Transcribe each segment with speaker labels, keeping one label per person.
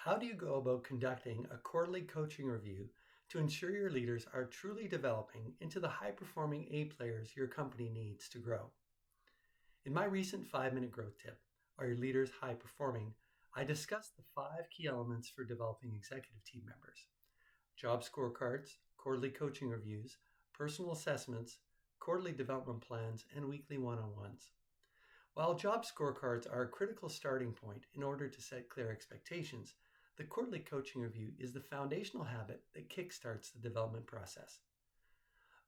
Speaker 1: How do you go about conducting a quarterly coaching review to ensure your leaders are truly developing into the high-performing A players your company needs to grow? In my recent 5-minute growth tip, Are Your Leaders High Performing?, I discussed the 5 key elements for developing executive team members: job scorecards, quarterly coaching reviews, personal assessments, quarterly development plans, and weekly one-on-ones. While job scorecards are a critical starting point in order to set clear expectations, the quarterly coaching review is the foundational habit that kickstarts the development process.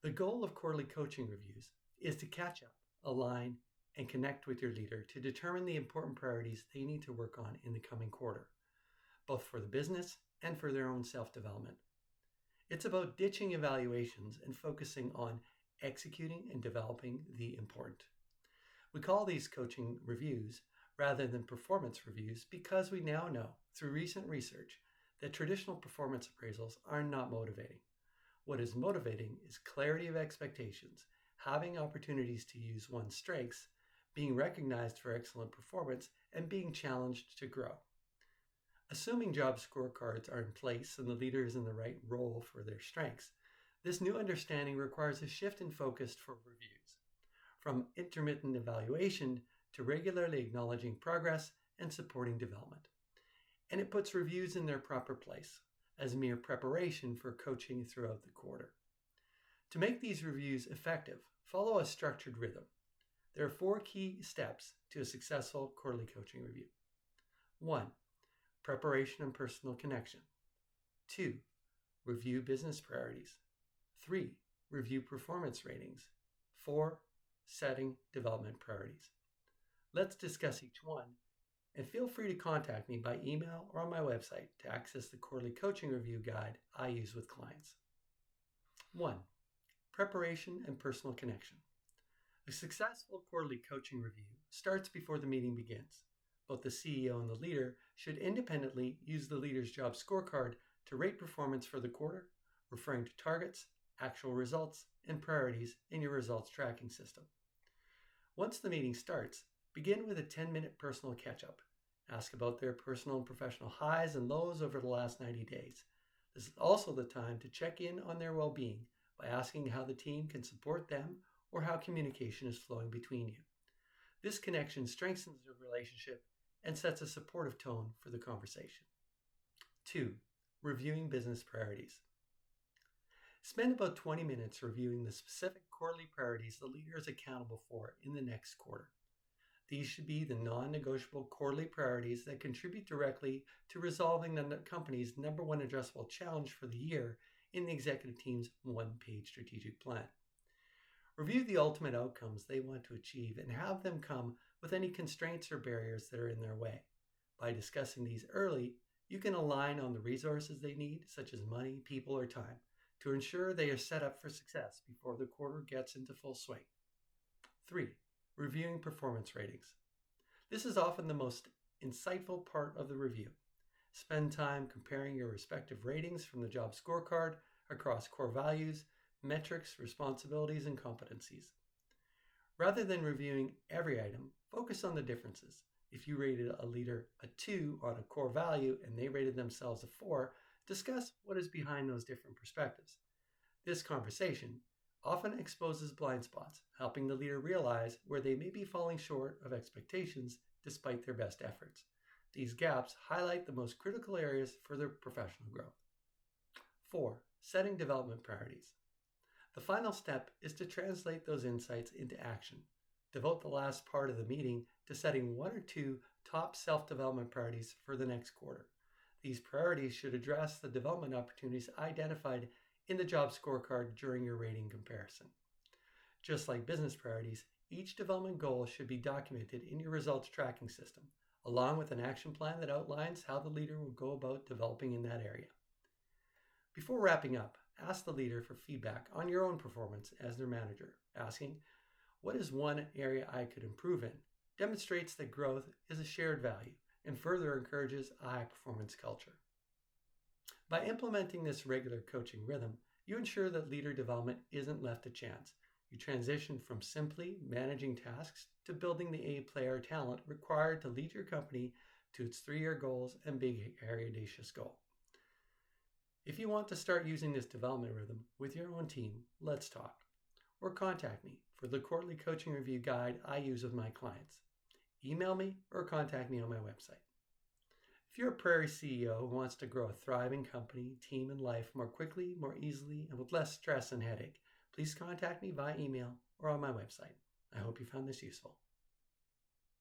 Speaker 1: The goal of quarterly coaching reviews is to catch up, align, and connect with your leader to determine the important priorities they need to work on in the coming quarter, both for the business and for their own self-development. It's about ditching evaluations and focusing on executing and developing the important. We call these coaching reviews rather than performance reviews because we now know through recent research that traditional performance appraisals are not motivating. What is motivating is clarity of expectations, having opportunities to use one's strengths, being recognized for excellent performance, and being challenged to grow. Assuming job scorecards are in place and the leader is in the right role for their strengths, this new understanding requires a shift in focus for reviews, from intermittent evaluation to regularly acknowledging progress and supporting development. And it puts reviews in their proper place as mere preparation for coaching throughout the quarter. To make these reviews effective, follow a structured rhythm. There are 4 key steps to a successful quarterly coaching review. 1. Preparation and personal connection. 2. Review business priorities. 3. Review performance ratings. 4. Setting development priorities. Let's discuss each one, and feel free to contact me by email or on my website to access the quarterly coaching review guide I use with clients. 1. Preparation and personal connection. A successful quarterly coaching review starts before the meeting begins. Both the CEO and the leader should independently use the leader's job scorecard to rate performance for the quarter, referring to targets, actual results, and priorities in your results tracking system. Once the meeting starts, begin with a 10-minute personal catch-up. Ask about their personal and professional highs and lows over the last 90 days. This is also the time to check in on their well-being by asking how the team can support them or how communication is flowing between you. This connection strengthens the relationship and sets a supportive tone for the conversation. 2. Reviewing business priorities. Spend about 20 minutes reviewing the specific quarterly priorities the leader is accountable for in the next quarter. These should be the non-negotiable quarterly priorities that contribute directly to resolving the company's number one addressable challenge for the year in the executive team's one-page strategic plan. Review the ultimate outcomes they want to achieve and have them come with any constraints or barriers that are in their way. By discussing these early, you can align on the resources they need, such as money, people, or time, to ensure they are set up for success before the quarter gets into full swing. 3. Reviewing performance ratings. This is often the most insightful part of the review. Spend time comparing your respective ratings from the job scorecard across core values, metrics, responsibilities, and competencies. Rather than reviewing every item, focus on the differences. If you rated a leader a 2 on a core value and they rated themselves a 4, discuss what is behind those different perspectives. This conversation often exposes blind spots, helping the leader realize where they may be falling short of expectations despite their best efforts. These gaps highlight the most critical areas for their professional growth. 4. Setting development priorities. The final step is to translate those insights into action. Devote the last part of the meeting to setting 1 or 2 top self-development priorities for the next quarter. These priorities should address the development opportunities identified in the job scorecard during your rating comparison. Just like business priorities, each development goal should be documented in your results tracking system, along with an action plan that outlines how the leader will go about developing in that area. Before wrapping up, ask the leader for feedback on your own performance as their manager. Asking, "What is one area I could improve in?" demonstrates that growth is a shared value and further encourages a high-performance culture. By implementing this regular coaching rhythm, you ensure that leader development isn't left to chance. You transition from simply managing tasks to building the A player talent required to lead your company to its 3-year goals and big, audacious goal. If you want to start using this development rhythm with your own team, let's talk. Or contact me for the quarterly coaching review guide I use with my clients. Email me or contact me on my website. If you're a Prairie CEO who wants to grow a thriving company, team, and life more quickly, more easily, and with less stress and headache, please contact me via email or on my website. I hope you found this useful.